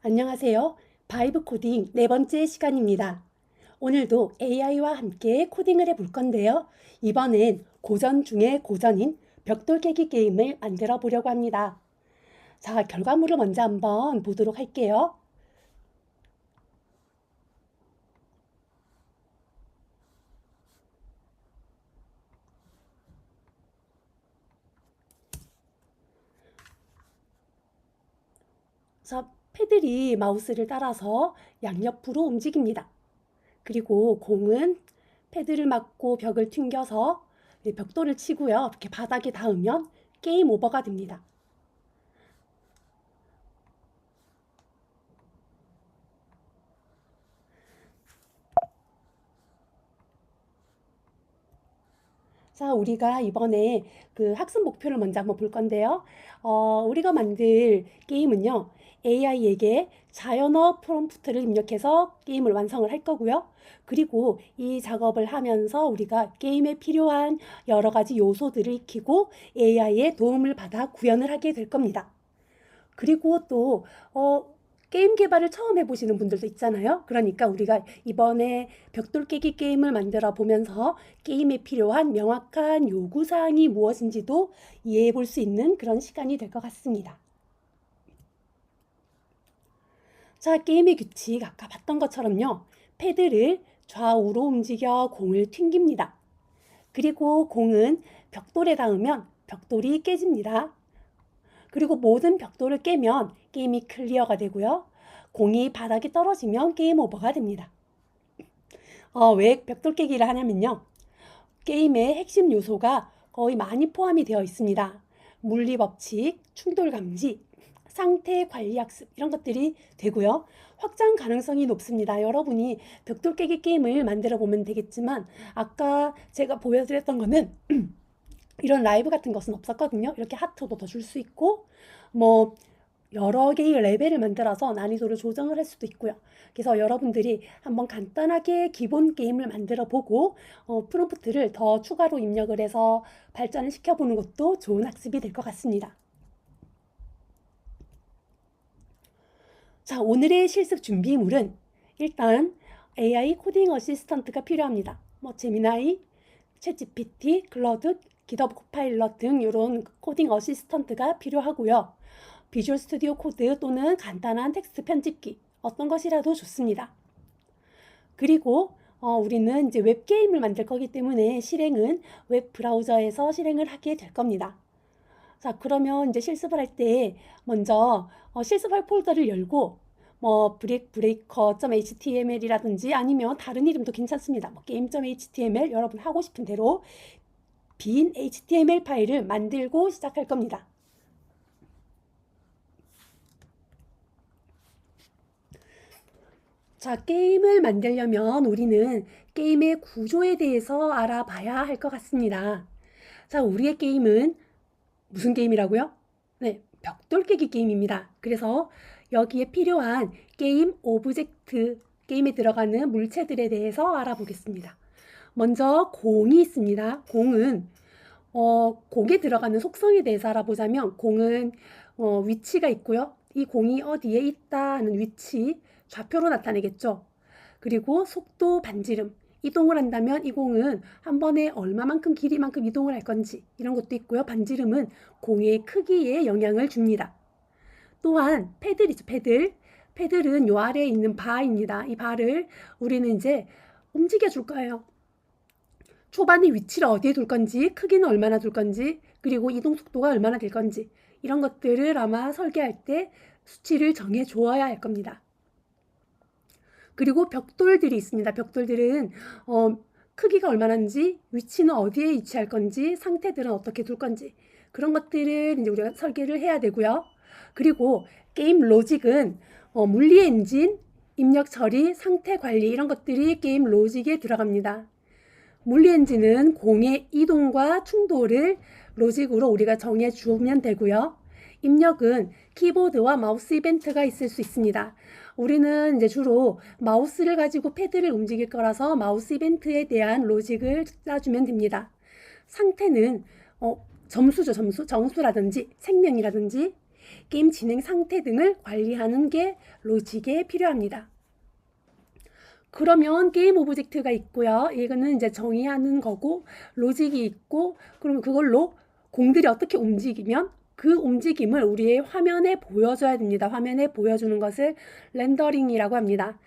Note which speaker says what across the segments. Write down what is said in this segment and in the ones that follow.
Speaker 1: 안녕하세요. 바이브 코딩 네 번째 시간입니다. 오늘도 AI와 함께 코딩을 해볼 건데요. 이번엔 고전 중에 고전인 벽돌 깨기 게임을 만들어 보려고 합니다. 자, 결과물을 먼저 한번 보도록 할게요. 자, 패들이 마우스를 따라서 양옆으로 움직입니다. 그리고 공은 패드를 맞고 벽을 튕겨서 벽돌을 치고요. 이렇게 바닥에 닿으면 게임 오버가 됩니다. 자, 우리가 이번에 그 학습 목표를 먼저 한번 볼 건데요. 우리가 만들 게임은요, AI에게 자연어 프롬프트를 입력해서 게임을 완성을 할 거고요. 그리고 이 작업을 하면서 우리가 게임에 필요한 여러 가지 요소들을 익히고 AI의 도움을 받아 구현을 하게 될 겁니다. 그리고 또, 게임 개발을 처음 해보시는 분들도 있잖아요. 그러니까 우리가 이번에 벽돌 깨기 게임을 만들어 보면서 게임에 필요한 명확한 요구사항이 무엇인지도 이해해 볼 수 있는 그런 시간이 될 것 같습니다. 자, 게임의 규칙 아까 봤던 것처럼요. 패드를 좌우로 움직여 공을 튕깁니다. 그리고 공은 벽돌에 닿으면 벽돌이 깨집니다. 그리고 모든 벽돌을 깨면 게임이 클리어가 되고요. 공이 바닥에 떨어지면 게임 오버가 됩니다. 왜 벽돌 깨기를 하냐면요. 게임의 핵심 요소가 거의 많이 포함이 되어 있습니다. 물리 법칙, 충돌 감지, 상태 관리 학습 이런 것들이 되고요. 확장 가능성이 높습니다. 여러분이 벽돌 깨기 게임을 만들어 보면 되겠지만 아까 제가 보여드렸던 거는 이런 라이브 같은 것은 없었거든요. 이렇게 하트도 더 줄 수 있고 뭐 여러 개의 레벨을 만들어서 난이도를 조정을 할 수도 있고요. 그래서 여러분들이 한번 간단하게 기본 게임을 만들어 보고 프롬프트를 더 추가로 입력을 해서 발전을 시켜보는 것도 좋은 학습이 될 것 같습니다. 자, 오늘의 실습 준비물은 일단 AI 코딩 어시스턴트가 필요합니다. 뭐 제미나이, 챗GPT, 클라우드, 기덥 코파일럿 등 이런 코딩 어시스턴트가 필요하고요. 비주얼 스튜디오 코드 또는 간단한 텍스트 편집기 어떤 것이라도 좋습니다. 그리고 우리는 이제 웹게임을 만들 거기 때문에 실행은 웹 브라우저에서 실행을 하게 될 겁니다. 자, 그러면 이제 실습을 할 때 먼저 실습할 폴더를 열고 뭐 breaker.html이라든지 아니면 다른 이름도 괜찮습니다. 뭐 game.html 여러분 하고 싶은 대로 빈 HTML 파일을 만들고 시작할 겁니다. 자, 게임을 만들려면 우리는 게임의 구조에 대해서 알아봐야 할 것 같습니다. 자, 우리의 게임은 무슨 게임이라고요? 네, 벽돌 깨기 게임입니다. 그래서 여기에 필요한 게임 오브젝트, 게임에 들어가는 물체들에 대해서 알아보겠습니다. 먼저 공이 있습니다. 공은 공에 들어가는 속성에 대해서 알아보자면 공은 위치가 있고요. 이 공이 어디에 있다 하는 위치, 좌표로 나타내겠죠. 그리고 속도, 반지름, 이동을 한다면 이 공은 한 번에 얼마만큼 길이만큼 이동을 할 건지 이런 것도 있고요. 반지름은 공의 크기에 영향을 줍니다. 또한 패들이죠, 패들. 패들은 요 아래에 있는 바입니다. 이 바를 우리는 이제 움직여 줄 거예요. 초반에 위치를 어디에 둘 건지, 크기는 얼마나 둘 건지, 그리고 이동 속도가 얼마나 될 건지 이런 것들을 아마 설계할 때 수치를 정해 주어야 할 겁니다. 그리고 벽돌들이 있습니다. 벽돌들은 크기가 얼마나인지, 위치는 어디에 위치할 건지, 상태들은 어떻게 둘 건지 그런 것들을 이제 우리가 설계를 해야 되고요. 그리고 게임 로직은 물리 엔진, 입력 처리, 상태 관리 이런 것들이 게임 로직에 들어갑니다. 물리 엔진은 공의 이동과 충돌을 로직으로 우리가 정해 주면 되고요. 입력은 키보드와 마우스 이벤트가 있을 수 있습니다. 우리는 이제 주로 마우스를 가지고 패드를 움직일 거라서 마우스 이벤트에 대한 로직을 짜주면 됩니다. 상태는 점수죠, 점수. 정수라든지 생명이라든지 게임 진행 상태 등을 관리하는 게 로직에 필요합니다. 그러면 게임 오브젝트가 있고요. 이거는 이제 정의하는 거고, 로직이 있고, 그러면 그걸로 공들이 어떻게 움직이면 그 움직임을 우리의 화면에 보여줘야 됩니다. 화면에 보여주는 것을 렌더링이라고 합니다.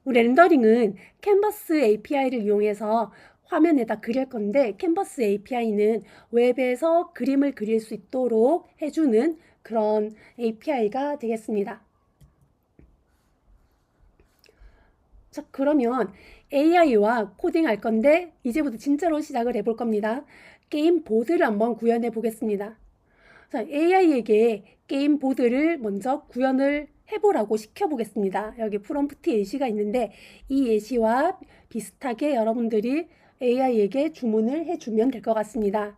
Speaker 1: 우리 렌더링은 캔버스 API를 이용해서 화면에다 그릴 건데, 캔버스 API는 웹에서 그림을 그릴 수 있도록 해주는 그런 API가 되겠습니다. 자, 그러면 AI와 코딩할 건데 이제부터 진짜로 시작을 해볼 겁니다. 게임 보드를 한번 구현해 보겠습니다. 자, AI에게 게임 보드를 먼저 구현을 해보라고 시켜보겠습니다. 여기 프롬프트 예시가 있는데 이 예시와 비슷하게 여러분들이 AI에게 주문을 해주면 될 것 같습니다.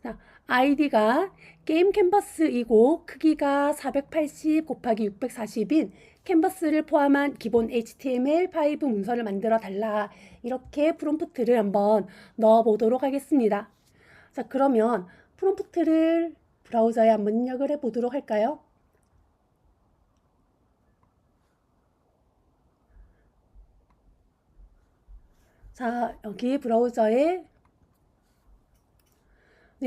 Speaker 1: 자, 아이디가 게임 캔버스이고 크기가 480 곱하기 640인 캔버스를 포함한 기본 HTML5 문서를 만들어 달라. 이렇게 프롬프트를 한번 넣어 보도록 하겠습니다. 자, 그러면 프롬프트를 브라우저에 한번 입력을 해 보도록 할까요? 자, 여기 브라우저에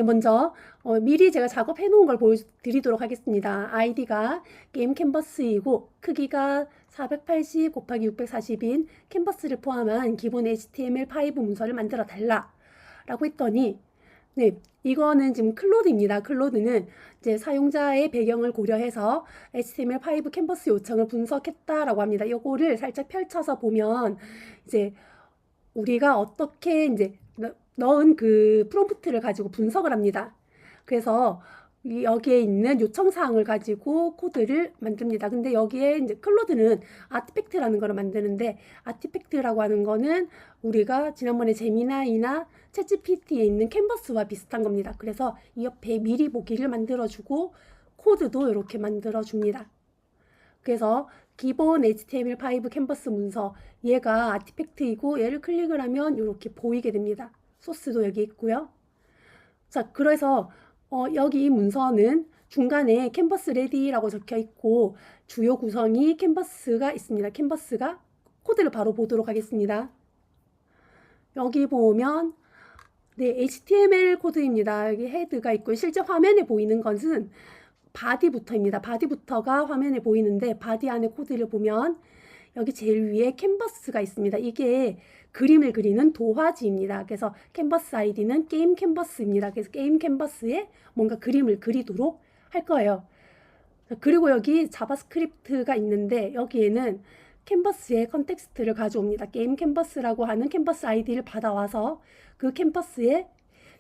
Speaker 1: 먼저 미리 제가 작업해 놓은 걸 보여드리도록 하겠습니다. 아이디가 게임 캔버스이고 크기가 480 곱하기 640인 캔버스를 포함한 기본 HTML5 문서를 만들어 달라 라고 했더니 네, 이거는 지금 클로드입니다. 클로드는 이제 사용자의 배경을 고려해서 HTML5 캔버스 요청을 분석했다라고 합니다. 이거를 살짝 펼쳐서 보면 이제 우리가 어떻게 이제 넣은 그 프롬프트를 가지고 분석을 합니다. 그래서 여기에 있는 요청 사항을 가지고 코드를 만듭니다. 근데 여기에 이제 클로드는 아티팩트라는 거를 만드는데 아티팩트라고 하는 거는 우리가 지난번에 제미나이나 챗GPT에 있는 캔버스와 비슷한 겁니다. 그래서 이 옆에 미리 보기를 만들어주고 코드도 이렇게 만들어줍니다. 그래서 기본 HTML5 캔버스 문서 얘가 아티팩트이고 얘를 클릭을 하면 이렇게 보이게 됩니다. 소스도 여기 있고요. 자, 그래서 여기 이 문서는 중간에 캔버스 레디라고 적혀 있고 주요 구성이 캔버스가 있습니다. 캔버스가 코드를 바로 보도록 하겠습니다. 여기 보면 네, HTML 코드입니다. 여기 헤드가 있고 실제 화면에 보이는 것은 바디부터입니다. 바디부터가 화면에 보이는데 바디 안에 코드를 보면 여기 제일 위에 캔버스가 있습니다. 이게 그림을 그리는 도화지입니다. 그래서 캔버스 아이디는 게임 캔버스입니다. 그래서 게임 캔버스에 뭔가 그림을 그리도록 할 거예요. 그리고 여기 자바스크립트가 있는데 여기에는 캔버스의 컨텍스트를 가져옵니다. 게임 캔버스라고 하는 캔버스 아이디를 받아와서 그 캔버스에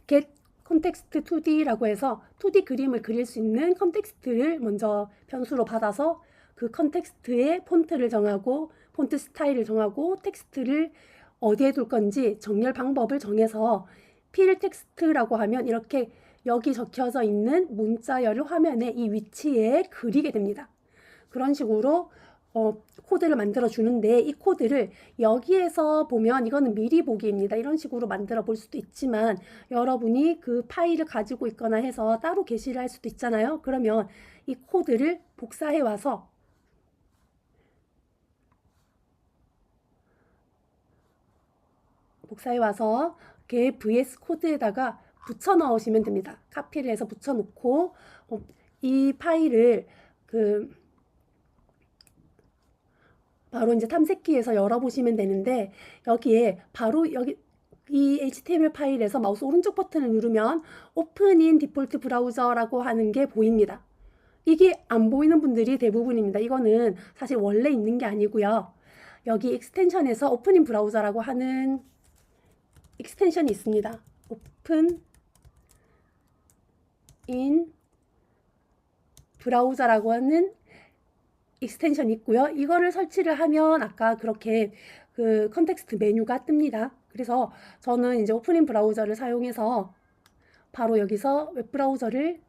Speaker 1: get 컨텍스트 2D라고 해서 2D 그림을 그릴 수 있는 컨텍스트를 먼저 변수로 받아서 그 컨텍스트에 폰트를 정하고 폰트 스타일을 정하고 텍스트를 어디에 둘 건지 정렬 방법을 정해서 필 텍스트라고 하면 이렇게 여기 적혀져 있는 문자열을 화면에 이 위치에 그리게 됩니다. 그런 식으로 코드를 만들어 주는데 이 코드를 여기에서 보면 이거는 미리 보기입니다. 이런 식으로 만들어 볼 수도 있지만 여러분이 그 파일을 가지고 있거나 해서 따로 게시를 할 수도 있잖아요. 그러면 이 코드를 복사해 와서 이렇게 VS 코드에다가 붙여 넣으시면 됩니다. 카피를 해서 붙여 놓고 이 파일을 바로 이제 탐색기에서 열어보시면 되는데 여기에 바로 여기 이 HTML 파일에서 마우스 오른쪽 버튼을 누르면 오픈 인 디폴트 브라우저라고 하는 게 보입니다. 이게 안 보이는 분들이 대부분입니다. 이거는 사실 원래 있는 게 아니고요. 여기 익스텐션에서 오픈 인 브라우저라고 하는 익스텐션이 있습니다. 오픈 인 브라우저라고 하는 익스텐션이 있고요. 이거를 설치를 하면 아까 그렇게 그 컨텍스트 메뉴가 뜹니다. 그래서 저는 이제 오픈인 브라우저를 사용해서 바로 여기서 웹브라우저를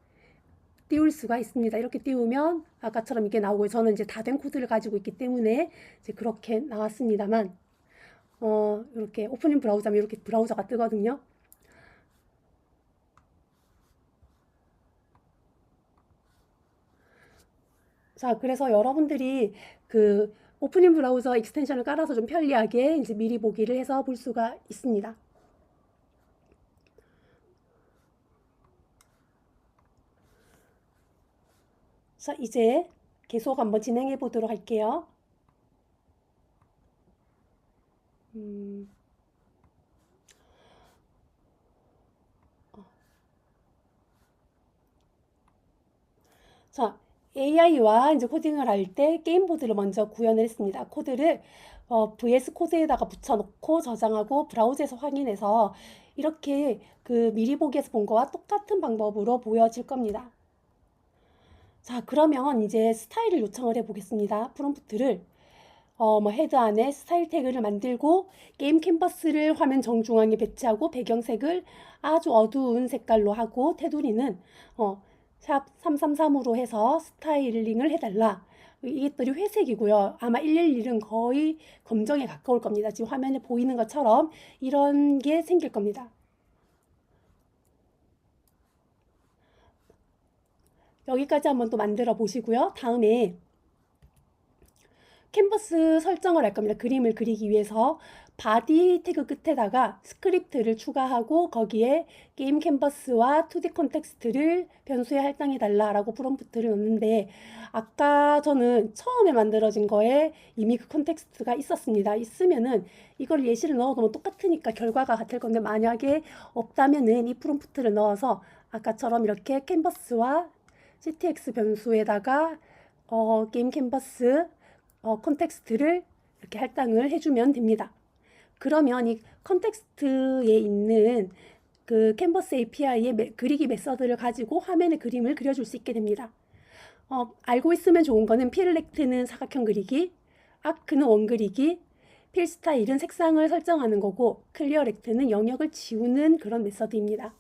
Speaker 1: 띄울 수가 있습니다. 이렇게 띄우면 아까처럼 이게 나오고 저는 이제 다 된 코드를 가지고 있기 때문에 이제 그렇게 나왔습니다만 이렇게 오픈인 브라우저면 이렇게 브라우저가 뜨거든요. 자, 그래서 여러분들이 그 오프닝 브라우저 익스텐션을 깔아서 좀 편리하게 이제 미리 보기를 해서 볼 수가 있습니다. 자, 이제 계속 한번 진행해 보도록 할게요. 자, AI와 이제 코딩을 할 때 게임 보드를 먼저 구현을 했습니다. 코드를 VS 코드에다가 붙여놓고 저장하고 브라우저에서 확인해서 이렇게 그 미리 보기에서 본 거와 똑같은 방법으로 보여질 겁니다. 자, 그러면 이제 스타일을 요청을 해 보겠습니다. 프롬프트를 뭐 헤드 안에 스타일 태그를 만들고 게임 캔버스를 화면 정중앙에 배치하고 배경색을 아주 어두운 색깔로 하고 테두리는 샵 333으로 해서 스타일링을 해달라. 이것들이 회색이고요. 아마 111은 거의 검정에 가까울 겁니다. 지금 화면에 보이는 것처럼 이런 게 생길 겁니다. 여기까지 한번 또 만들어 보시고요. 다음에 캔버스 설정을 할 겁니다. 그림을 그리기 위해서 바디 태그 끝에다가 스크립트를 추가하고 거기에 게임 캔버스와 2D 콘텍스트를 변수에 할당해 달라라고 프롬프트를 넣는데 아까 저는 처음에 만들어진 거에 이미 그 콘텍스트가 있었습니다. 있으면은 이걸 예시를 넣어두면 똑같으니까 결과가 같을 건데 만약에 없다면은 이 프롬프트를 넣어서 아까처럼 이렇게 캔버스와 CTX 변수에다가 게임 캔버스 컨텍스트를 이렇게 할당을 해주면 됩니다. 그러면 이 컨텍스트에 있는 그 캔버스 API의 그리기 메서드를 가지고 화면에 그림을 그려줄 수 있게 됩니다. 알고 있으면 좋은 거는 필렉트는 사각형 그리기, 아크는 원 그리기, 필 스타일은 색상을 설정하는 거고, 클리어 렉트는 영역을 지우는 그런 메서드입니다.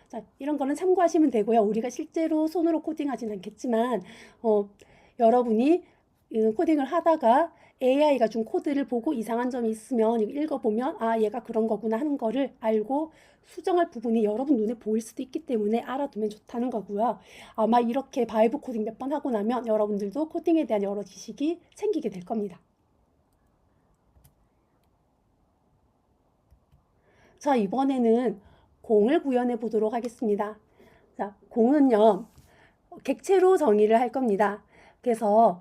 Speaker 1: 자, 이런 거는 참고하시면 되고요. 우리가 실제로 손으로 코딩하진 않겠지만, 여러분이 코딩을 하다가 AI가 준 코드를 보고 이상한 점이 있으면 읽어보면 아 얘가 그런 거구나 하는 거를 알고 수정할 부분이 여러분 눈에 보일 수도 있기 때문에 알아두면 좋다는 거고요. 아마 이렇게 바이브 코딩 몇 번 하고 나면 여러분들도 코딩에 대한 여러 지식이 생기게 될 겁니다. 자, 이번에는 공을 구현해 보도록 하겠습니다. 자, 공은요 객체로 정의를 할 겁니다. 그래서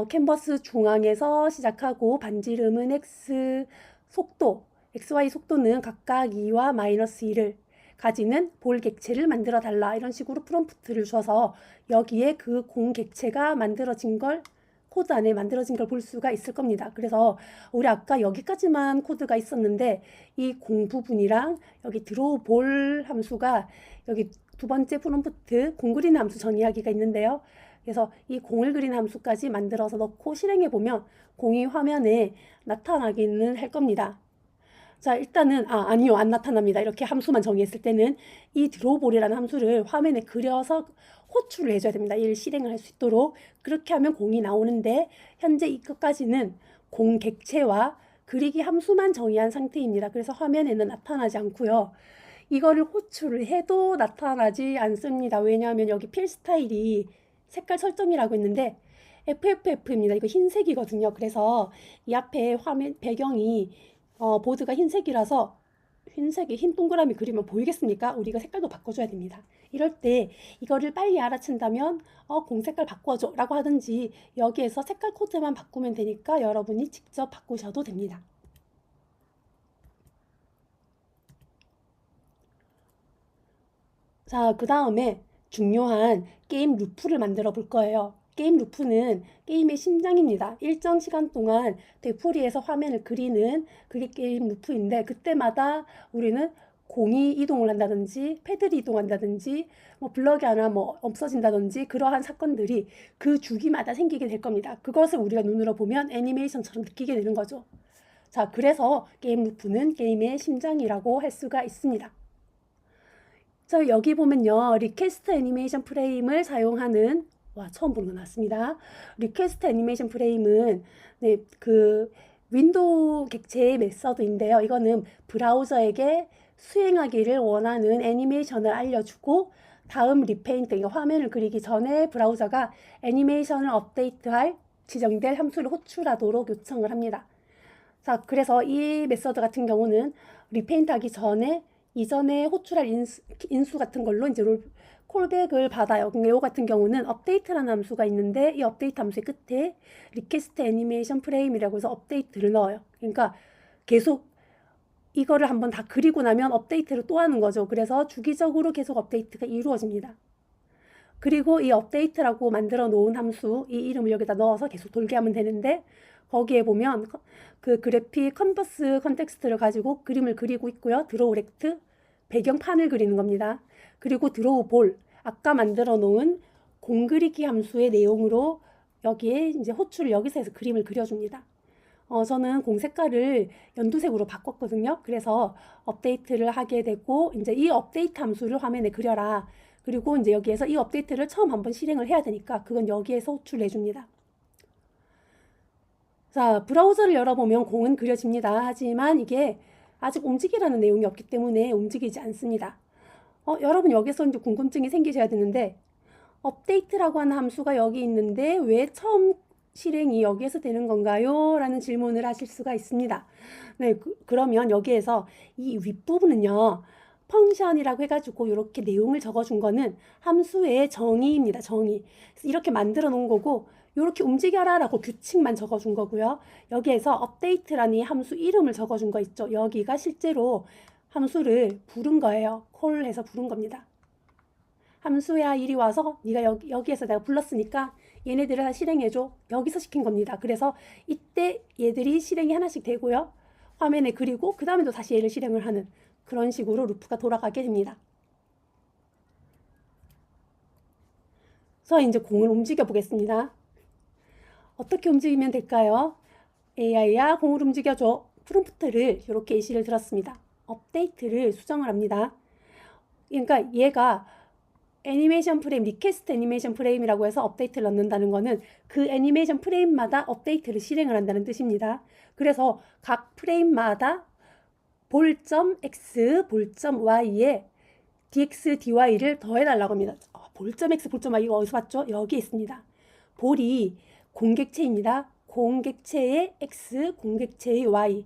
Speaker 1: 캔버스 중앙에서 시작하고 반지름은 x, 속도, xy 속도는 각각 2와 마이너스 1을 가지는 볼 객체를 만들어 달라. 이런 식으로 프롬프트를 줘서 여기에 그 공 객체가 만들어진 걸 코드 안에 만들어진 걸 볼 수가 있을 겁니다. 그래서 우리 아까 여기까지만 코드가 있었는데 이 공 부분이랑 여기 드로우 볼 함수가 여기 두 번째 프롬프트 공 그리는 함수 정의하기가 있는데요. 그래서 이 공을 그리는 함수까지 만들어서 넣고 실행해 보면 공이 화면에 나타나기는 할 겁니다. 자, 일단은 아니요, 안 나타납니다. 이렇게 함수만 정의했을 때는 이 드로우볼이라는 함수를 화면에 그려서 호출을 해줘야 됩니다. 이를 실행을 할 수 있도록. 그렇게 하면 공이 나오는데 현재 이것까지는 공 객체와 그리기 함수만 정의한 상태입니다. 그래서 화면에는 나타나지 않고요. 이거를 호출을 해도 나타나지 않습니다. 왜냐하면 여기 필 스타일이 색깔 설정이라고 있는데 FFF입니다. 이거 흰색이거든요. 그래서 이 앞에 화면 배경이 보드가 흰색이라서 흰색에 흰 동그라미 그리면 보이겠습니까? 우리가 색깔도 바꿔줘야 됩니다. 이럴 때 이거를 빨리 알아챈다면 공 색깔 바꿔줘 라고 하든지 여기에서 색깔 코드만 바꾸면 되니까 여러분이 직접 바꾸셔도 됩니다. 자, 그 다음에 중요한 게임 루프를 만들어 볼 거예요. 게임 루프는 게임의 심장입니다. 일정 시간 동안 되풀이해서 화면을 그리는 그게 게임 루프인데 그때마다 우리는 공이 이동을 한다든지 패들이 이동한다든지 뭐 블럭이 하나 뭐 없어진다든지 그러한 사건들이 그 주기마다 생기게 될 겁니다. 그것을 우리가 눈으로 보면 애니메이션처럼 느끼게 되는 거죠. 자, 그래서 게임 루프는 게임의 심장이라고 할 수가 있습니다. 자, 여기 보면요. 리퀘스트 애니메이션 프레임을 사용하는 처음 보는 거 나왔습니다. 리퀘스트 애니메이션 프레임은 네, 그 윈도우 객체의 메서드인데요. 이거는 브라우저에게 수행하기를 원하는 애니메이션을 알려주고 다음 리페인트, 그러니까 화면을 그리기 전에 브라우저가 애니메이션을 업데이트할 지정될 함수를 호출하도록 요청을 합니다. 자, 그래서 이 메서드 같은 경우는 리페인트 하기 전에 이전에 호출할 인수 같은 걸로 이제 콜백을 받아요. 근데 이 같은 경우는 업데이트라는 함수가 있는데 이 업데이트 함수의 끝에 리퀘스트 애니메이션 프레임이라고 해서 업데이트를 넣어요. 그러니까 계속 이거를 한번 다 그리고 나면 업데이트를 또 하는 거죠. 그래서 주기적으로 계속 업데이트가 이루어집니다. 그리고 이 업데이트라고 만들어 놓은 함수, 이 이름을 여기다 넣어서 계속 돌게 하면 되는데 거기에 보면 그 그래픽 컨버스 컨텍스트를 가지고 그림을 그리고 있고요. 드로우 렉트, 배경판을 그리는 겁니다. 그리고 드로우 볼, 아까 만들어 놓은 공 그리기 함수의 내용으로 여기에 이제 호출을 여기서 해서 그림을 그려줍니다. 저는 공 색깔을 연두색으로 바꿨거든요. 그래서 업데이트를 하게 되고 이제 이 업데이트 함수를 화면에 그려라. 그리고 이제 여기에서 이 업데이트를 처음 한번 실행을 해야 되니까 그건 여기에서 호출해 줍니다. 자, 브라우저를 열어보면 공은 그려집니다. 하지만 이게 아직 움직이라는 내용이 없기 때문에 움직이지 않습니다. 여러분 여기서 이제 궁금증이 생기셔야 되는데 업데이트라고 하는 함수가 여기 있는데 왜 처음 실행이 여기에서 되는 건가요? 라는 질문을 하실 수가 있습니다. 네, 그러면 여기에서 이 윗부분은요. 펑션이라고 해가지고 이렇게 내용을 적어준 거는 함수의 정의입니다. 정의. 이렇게 만들어 놓은 거고 이렇게 움직여라 라고 규칙만 적어준 거고요. 여기에서 업데이트라는 이 함수 이름을 적어준 거 있죠. 여기가 실제로 함수를 부른 거예요. 콜해서 부른 겁니다. 함수야 이리 와서 네가 여기에서 내가 불렀으니까 얘네들을 다 실행해줘. 여기서 시킨 겁니다. 그래서 이때 얘들이 실행이 하나씩 되고요. 화면에 그리고 그 다음에도 다시 얘를 실행을 하는 그런 식으로 루프가 돌아가게 됩니다. 그래서 이제 공을 움직여 보겠습니다. 어떻게 움직이면 될까요? AI야 공을 움직여줘. 프롬프트를 이렇게 예시를 들었습니다. 업데이트를 수정을 합니다. 그러니까 얘가 애니메이션 프레임, 리퀘스트 애니메이션 프레임이라고 해서 업데이트를 넣는다는 거는 그 애니메이션 프레임마다 업데이트를 실행을 한다는 뜻입니다. 그래서 각 프레임마다 볼점 x, 볼점 y에 dx, dy를 더해달라고 합니다. 볼점 x, 볼점 y 이거 어디서 봤죠? 여기 있습니다. 볼이 공객체입니다. 공객체의 x, 공객체의 y.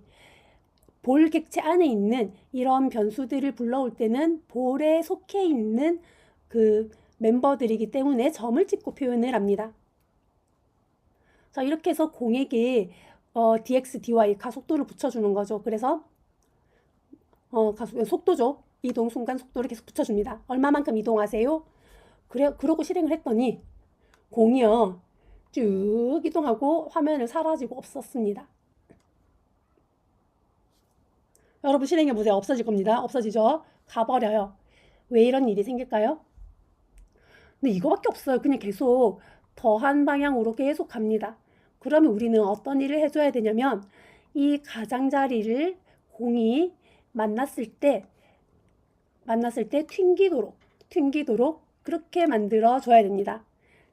Speaker 1: 볼 객체 안에 있는 이런 변수들을 불러올 때는 볼에 속해 있는 그 멤버들이기 때문에 점을 찍고 표현을 합니다. 자, 이렇게 해서 공에게 dx, dy 가속도를 붙여주는 거죠. 그래서 속도죠. 이동 순간 속도를 계속 붙여줍니다. 얼마만큼 이동하세요? 그러고 실행을 했더니 공이요 쭉 이동하고 화면을 사라지고 없었습니다. 여러분 실행해 보세요. 없어질 겁니다. 없어지죠? 가버려요. 왜 이런 일이 생길까요? 근데 이거밖에 없어요. 그냥 계속 더한 방향으로 계속 갑니다. 그러면 우리는 어떤 일을 해줘야 되냐면 이 가장자리를 공이 만났을 때 튕기도록 그렇게 만들어 줘야 됩니다.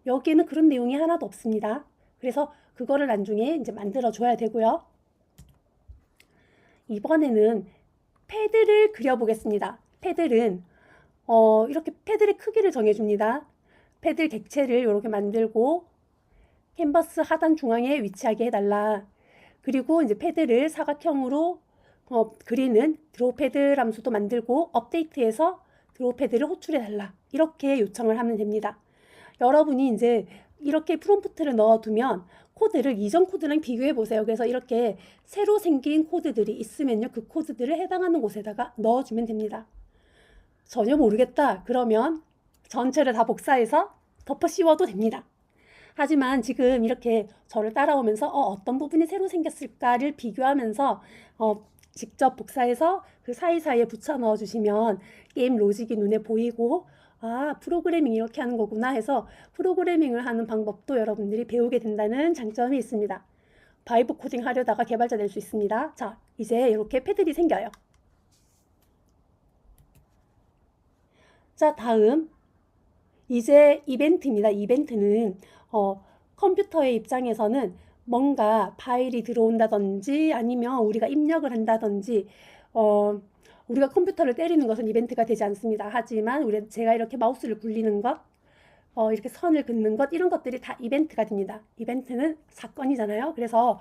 Speaker 1: 여기에는 그런 내용이 하나도 없습니다. 그래서 그거를 나중에 이제 만들어 줘야 되고요. 이번에는 패드를 그려보겠습니다. 패드는 이렇게 패드의 크기를 정해줍니다. 패드 객체를 이렇게 만들고 캔버스 하단 중앙에 위치하게 해달라. 그리고 이제 패드를 사각형으로 그리는 드로우 패드 함수도 만들고 업데이트해서 드로우 패드를 호출해달라. 이렇게 요청을 하면 됩니다. 여러분이 이제 이렇게 프롬프트를 넣어두면 코드를 이전 코드랑 비교해 보세요. 그래서 이렇게 새로 생긴 코드들이 있으면요. 그 코드들을 해당하는 곳에다가 넣어주면 됩니다. 전혀 모르겠다. 그러면 전체를 다 복사해서 덮어 씌워도 됩니다. 하지만 지금 이렇게 저를 따라오면서 어떤 부분이 새로 생겼을까를 비교하면서 직접 복사해서 그 사이사이에 붙여 넣어주시면 게임 로직이 눈에 보이고 프로그래밍 이렇게 하는 거구나 해서 프로그래밍을 하는 방법도 여러분들이 배우게 된다는 장점이 있습니다. 바이브 코딩 하려다가 개발자 될 수 있습니다. 자, 이제 이렇게 패드들이 생겨요. 자, 다음 이제 이벤트입니다. 이벤트는 컴퓨터의 입장에서는 뭔가 파일이 들어온다든지 아니면 우리가 입력을 한다든지 우리가 컴퓨터를 때리는 것은 이벤트가 되지 않습니다. 하지만 제가 이렇게 마우스를 굴리는 것, 이렇게 선을 긋는 것, 이런 것들이 다 이벤트가 됩니다. 이벤트는 사건이잖아요. 그래서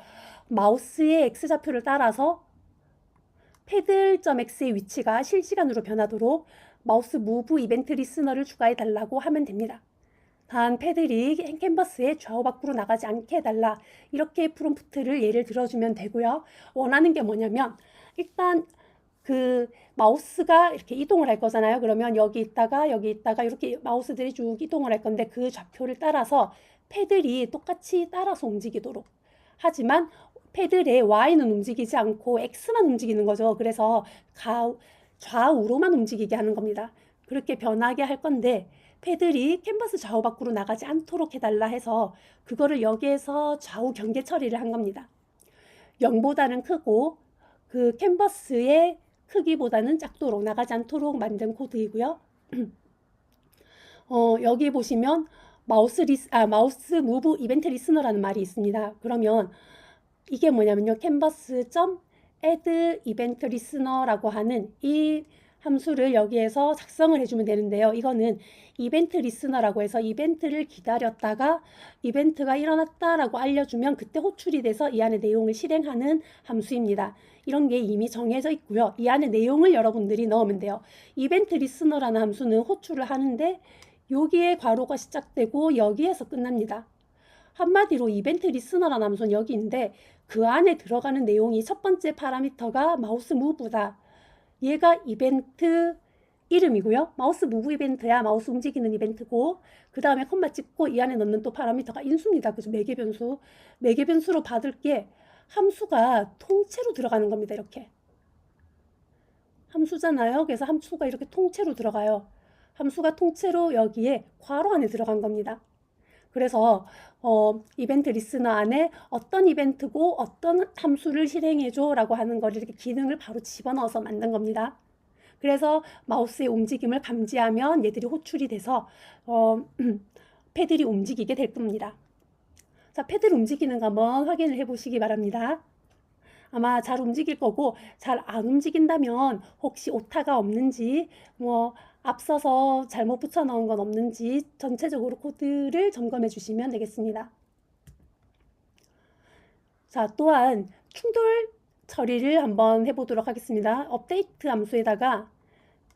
Speaker 1: 마우스의 X좌표를 따라서 패들.x의 위치가 실시간으로 변하도록 마우스 무브 이벤트 리스너를 추가해 달라고 하면 됩니다. 단 패들이 캔버스에 좌우 밖으로 나가지 않게 해달라, 이렇게 프롬프트를 예를 들어주면 되고요. 원하는 게 뭐냐면 일단 그 마우스가 이렇게 이동을 할 거잖아요. 그러면 여기 있다가 이렇게 마우스들이 쭉 이동을 할 건데 그 좌표를 따라서 패들이 똑같이 따라서 움직이도록. 하지만 패들의 Y는 움직이지 않고 X만 움직이는 거죠. 그래서 좌우로만 움직이게 하는 겁니다. 그렇게 변하게 할 건데 패들이 캔버스 좌우 밖으로 나가지 않도록 해달라 해서 그거를 여기에서 좌우 경계 처리를 한 겁니다. 0보다는 크고 그 캔버스의 크기보다는 작도록 나가지 않도록 만든 코드이고요. 여기 보시면 마우스 무브 이벤트 리스너라는 말이 있습니다. 그러면 이게 뭐냐면요. canvas.add event listener라고 하는 이 함수를 여기에서 작성을 해주면 되는데요. 이거는 이벤트 리스너라고 해서 이벤트를 기다렸다가 이벤트가 일어났다라고 알려주면 그때 호출이 돼서 이 안에 내용을 실행하는 함수입니다. 이런 게 이미 정해져 있고요. 이 안에 내용을 여러분들이 넣으면 돼요. 이벤트 리스너라는 함수는 호출을 하는데 여기에 괄호가 시작되고 여기에서 끝납니다. 한마디로 이벤트 리스너라는 함수는 여기 있는데 그 안에 들어가는 내용이 첫 번째 파라미터가 마우스 무브다. 얘가 이벤트 이름이고요. 마우스 무브 이벤트야 마우스 움직이는 이벤트고, 그 다음에 콤마 찍고 이 안에 넣는 또 파라미터가 인수입니다. 그래서 매개변수. 매개변수로 받을 게 함수가 통째로 들어가는 겁니다. 이렇게. 함수잖아요. 그래서 함수가 이렇게 통째로 들어가요. 함수가 통째로 여기에 괄호 안에 들어간 겁니다. 그래서 이벤트 리스너 안에 어떤 이벤트고 어떤 함수를 실행해줘 라고 하는 걸 이렇게 기능을 바로 집어넣어서 만든 겁니다. 그래서 마우스의 움직임을 감지하면 얘들이 호출이 돼서 패들이 움직이게 될 겁니다. 자, 패들 움직이는 거 한번 확인을 해 보시기 바랍니다. 아마 잘 움직일 거고, 잘 안 움직인다면 혹시 오타가 없는지, 앞서서 잘못 붙여 넣은 건 없는지 전체적으로 코드를 점검해 주시면 되겠습니다. 자, 또한 충돌 처리를 한번 해보도록 하겠습니다. 업데이트 함수에다가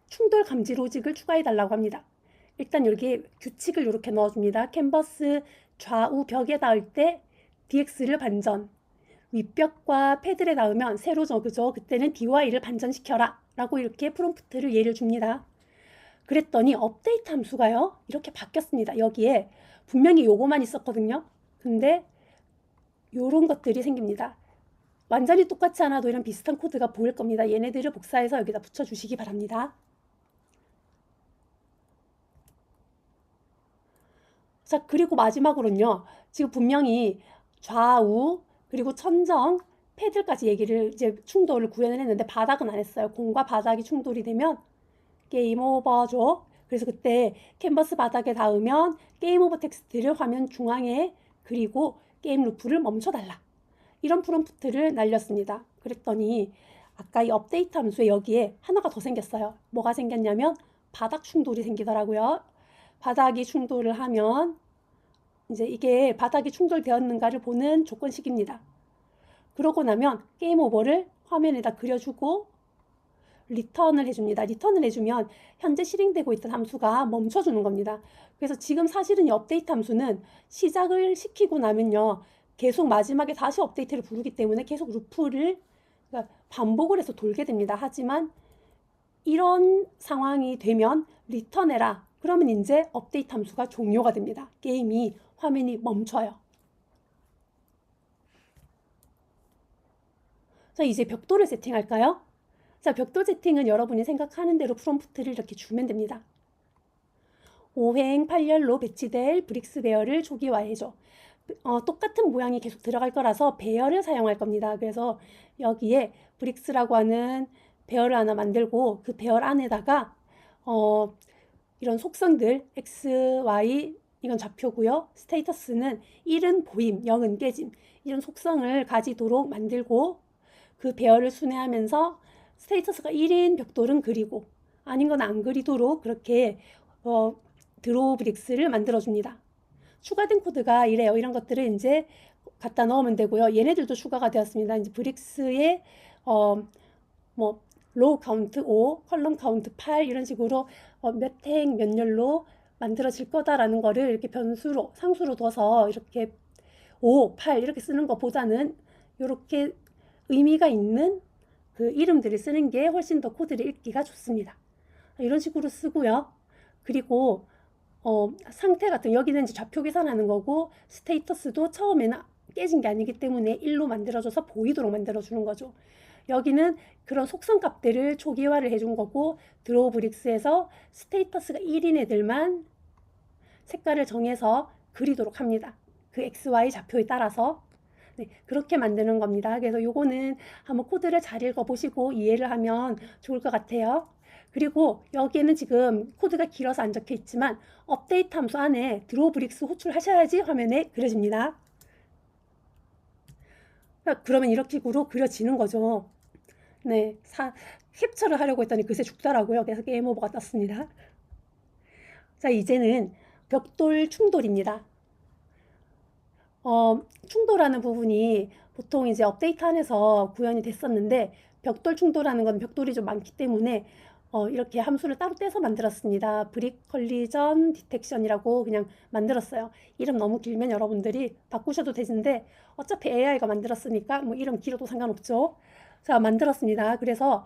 Speaker 1: 충돌 감지 로직을 추가해 달라고 합니다. 일단 여기 규칙을 이렇게 넣어줍니다. 캔버스 좌우 벽에 닿을 때 dx를 반전, 윗벽과 패들에 닿으면 세로죠. 그죠? 그때는 dy를 반전시켜라 라고 이렇게 프롬프트를 예를 줍니다. 그랬더니 업데이트 함수가요, 이렇게 바뀌었습니다. 여기에 분명히 요거만 있었거든요. 근데 요런 것들이 생깁니다. 완전히 똑같지 않아도 이런 비슷한 코드가 보일 겁니다. 얘네들을 복사해서 여기다 붙여주시기 바랍니다. 자, 그리고 마지막으로는요, 지금 분명히 좌우 그리고 천정, 패들까지 얘기를 이제 충돌을 구현을 했는데 바닥은 안 했어요. 공과 바닥이 충돌이 되면 게임 오버죠. 그래서 그때 캔버스 바닥에 닿으면 게임 오버 텍스트를 화면 중앙에 그리고 게임 루프를 멈춰달라, 이런 프롬프트를 날렸습니다. 그랬더니 아까 이 업데이트 함수에 여기에 하나가 더 생겼어요. 뭐가 생겼냐면 바닥 충돌이 생기더라고요. 바닥이 충돌을 하면 이제 이게 바닥이 충돌되었는가를 보는 조건식입니다. 그러고 나면 게임 오버를 화면에다 그려주고 리턴을 해줍니다. 리턴을 해주면 현재 실행되고 있던 함수가 멈춰주는 겁니다. 그래서 지금 사실은 이 업데이트 함수는 시작을 시키고 나면요, 계속 마지막에 다시 업데이트를 부르기 때문에 계속 루프를, 그러니까 반복을 해서 돌게 됩니다. 하지만 이런 상황이 되면 리턴해라, 그러면 이제 업데이트 함수가 종료가 됩니다. 게임이, 화면이 멈춰요. 자, 이제 벽돌을 세팅할까요? 자, 벽돌 세팅은 여러분이 생각하는 대로 프롬프트를 이렇게 주면 됩니다. 5행 8열로 배치될 브릭스 배열을 초기화해줘. 똑같은 모양이 계속 들어갈 거라서 배열을 사용할 겁니다. 그래서 여기에 브릭스라고 하는 배열을 하나 만들고 그 배열 안에다가 이런 속성들 x, y, 이건 좌표고요. 스테이터스는 1은 보임, 0은 깨짐, 이런 속성을 가지도록 만들고 그 배열을 순회하면서 스테이터스가 1인 벽돌은 그리고 아닌 건 안 그리도록 그렇게 드로우 브릭스를 만들어줍니다. 추가된 코드가 이래요. 이런 것들을 이제 갖다 넣으면 되고요. 얘네들도 추가가 되었습니다. 이제 브릭스에 뭐 로우 카운트 5, 컬럼 카운트 8 이런 식으로 몇 행 몇 열로 만들어질 거다라는 거를 이렇게 변수로 상수로 둬서 이렇게 5, 8 이렇게 쓰는 것보다는 이렇게 의미가 있는 그 이름들을 쓰는 게 훨씬 더 코드를 읽기가 좋습니다. 이런 식으로 쓰고요. 그리고 상태 같은 여기는 이제 좌표 계산하는 거고 스테이터스도 처음에는 깨진 게 아니기 때문에 1로 만들어줘서 보이도록 만들어주는 거죠. 여기는 그런 속성 값들을 초기화를 해준 거고 드로우 브릭스에서 스테이터스가 1인 애들만 색깔을 정해서 그리도록 합니다. 그 XY 좌표에 따라서 네, 그렇게 만드는 겁니다. 그래서 요거는 한번 코드를 잘 읽어보시고 이해를 하면 좋을 것 같아요. 그리고 여기에는 지금 코드가 길어서 안 적혀 있지만 업데이트 함수 안에 드로우 브릭스 호출하셔야지 화면에 그려집니다. 그러면 이렇게 식으로 그려지는 거죠. 네, 캡처를 하려고 했더니 글쎄 죽더라고요. 그래서 게임 오버가 떴습니다. 자, 이제는 벽돌 충돌입니다. 충돌하는 부분이 보통 이제 업데이트 안에서 구현이 됐었는데 벽돌 충돌하는 건 벽돌이 좀 많기 때문에 이렇게 함수를 따로 떼서 만들었습니다. 브릭 컬리전 디텍션이라고 그냥 만들었어요. 이름 너무 길면 여러분들이 바꾸셔도 되는데 어차피 AI가 만들었으니까 뭐 이름 길어도 상관없죠. 자, 만들었습니다. 그래서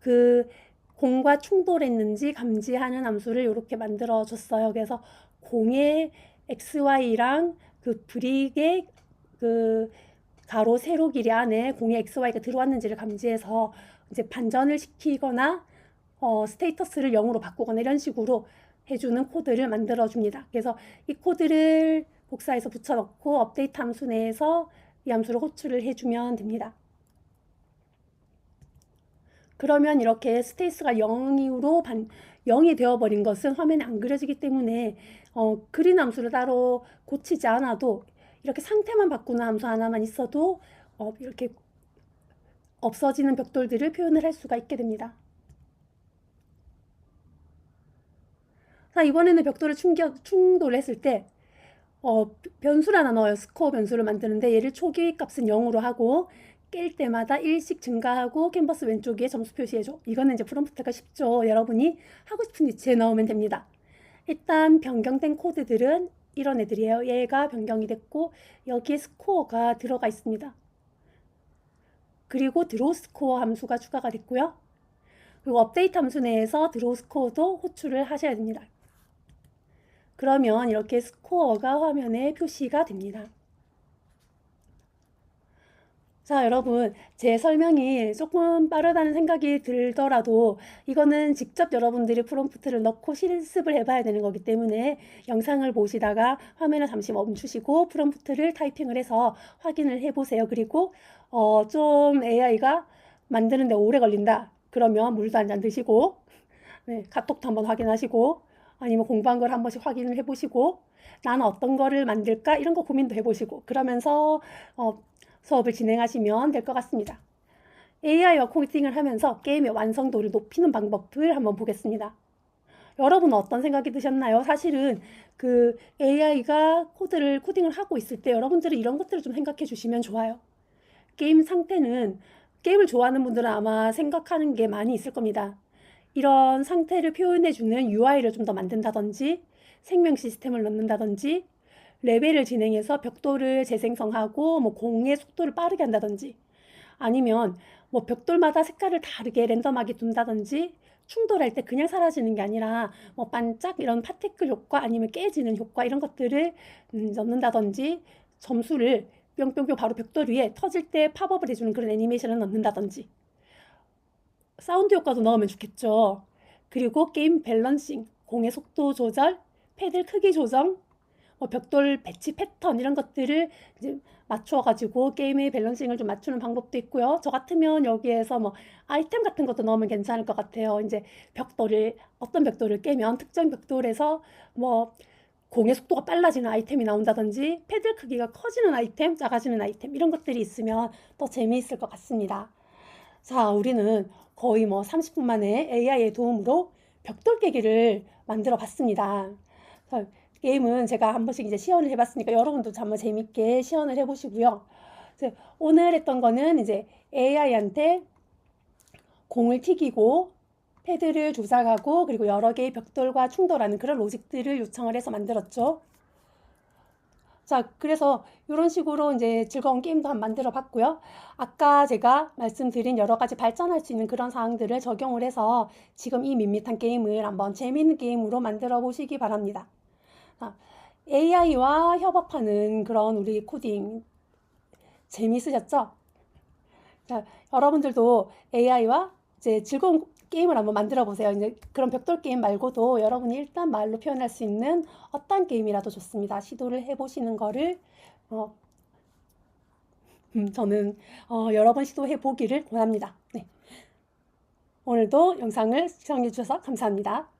Speaker 1: 그 공과 충돌했는지 감지하는 함수를 이렇게 만들어 줬어요. 그래서 공의 XY랑 그 브릭의 그 가로 세로 길이 안에 공의 XY가 들어왔는지를 감지해서 이제 반전을 시키거나 스테이터스를 0으로 바꾸거나 이런 식으로 해주는 코드를 만들어 줍니다. 그래서 이 코드를 복사해서 붙여넣고 업데이트 함수 내에서 이 함수를 호출을 해주면 됩니다. 그러면 이렇게 스테이스가 0이 되어버린 것은 화면에 안 그려지기 때문에 그린 함수를 따로 고치지 않아도 이렇게 상태만 바꾸는 함수 하나만 있어도 이렇게 없어지는 벽돌들을 표현을 할 수가 있게 됩니다. 자, 이번에는 벽돌을 충돌했을 때 변수를 하나 넣어요. 스코어 변수를 만드는데 얘를 초기 값은 0으로 하고 깰 때마다 1씩 증가하고 캔버스 왼쪽 위에 점수 표시해줘. 이거는 이제 프롬프트가 쉽죠. 여러분이 하고 싶은 위치에 넣으면 됩니다. 일단 변경된 코드들은 이런 애들이에요. 얘가 변경이 됐고 여기에 스코어가 들어가 있습니다. 그리고 드로우 스코어 함수가 추가가 됐고요. 그리고 업데이트 함수 내에서 드로우 스코어도 호출을 하셔야 됩니다. 그러면 이렇게 스코어가 화면에 표시가 됩니다. 자, 여러분, 제 설명이 조금 빠르다는 생각이 들더라도 이거는 직접 여러분들이 프롬프트를 넣고 실습을 해봐야 되는 거기 때문에 영상을 보시다가 화면을 잠시 멈추시고 프롬프트를 타이핑을 해서 확인을 해보세요. 그리고 좀 AI가 만드는데 오래 걸린다. 그러면 물도 한 잔 드시고 네, 카톡도 한번 확인하시고 아니면 공부한 걸 한 번씩 확인을 해보시고 나는 어떤 거를 만들까 이런 거 고민도 해보시고 그러면서 수업을 진행하시면 될 것 같습니다. AI와 코딩을 하면서 게임의 완성도를 높이는 방법을 한번 보겠습니다. 여러분은 어떤 생각이 드셨나요? 사실은 그 AI가 코딩을 하고 있을 때 여러분들은 이런 것들을 좀 생각해 주시면 좋아요. 게임 상태는 게임을 좋아하는 분들은 아마 생각하는 게 많이 있을 겁니다. 이런 상태를 표현해주는 UI를 좀 더 만든다든지 생명 시스템을 넣는다든지 레벨을 진행해서 벽돌을 재생성하고 뭐 공의 속도를 빠르게 한다든지 아니면 뭐 벽돌마다 색깔을 다르게 랜덤하게 둔다든지 충돌할 때 그냥 사라지는 게 아니라 뭐 반짝 이런 파티클 효과 아니면 깨지는 효과 이런 것들을 넣는다든지 점수를 뿅뿅뿅 바로 벽돌 위에 터질 때 팝업을 해주는 그런 애니메이션을 넣는다든지 사운드 효과도 넣으면 좋겠죠. 그리고 게임 밸런싱, 공의 속도 조절, 패들 크기 조정, 뭐 벽돌 배치 패턴 이런 것들을 이제 맞춰가지고 게임의 밸런싱을 좀 맞추는 방법도 있고요. 저 같으면 여기에서 뭐 아이템 같은 것도 넣으면 괜찮을 것 같아요. 이제 어떤 벽돌을 깨면 특정 벽돌에서 뭐 공의 속도가 빨라지는 아이템이 나온다든지 패들 크기가 커지는 아이템, 작아지는 아이템 이런 것들이 있으면 더 재미있을 것 같습니다. 자, 우리는 거의 뭐 30분 만에 AI의 도움으로 벽돌 깨기를 만들어 봤습니다. 게임은 제가 한 번씩 이제 시연을 해봤으니까 여러분도 한번 재밌게 시연을 해보시고요. 오늘 했던 거는 이제 AI한테 공을 튀기고 패드를 조작하고 그리고 여러 개의 벽돌과 충돌하는 그런 로직들을 요청을 해서 만들었죠. 자, 그래서 이런 식으로 이제 즐거운 게임도 한번 만들어 봤고요. 아까 제가 말씀드린 여러 가지 발전할 수 있는 그런 사항들을 적용을 해서 지금 이 밋밋한 게임을 한번 재미있는 게임으로 만들어 보시기 바랍니다. AI와 협업하는 그런 우리 코딩 재미있으셨죠? 자, 여러분들도 AI와 이제 즐거운 게임을 한번 만들어 보세요. 이제 그런 벽돌 게임 말고도 여러분이 일단 말로 표현할 수 있는 어떤 게임이라도 좋습니다. 시도를 해보시는 거를 저는 여러 번 시도해 보기를 권합니다. 네. 오늘도 영상을 시청해 주셔서 감사합니다.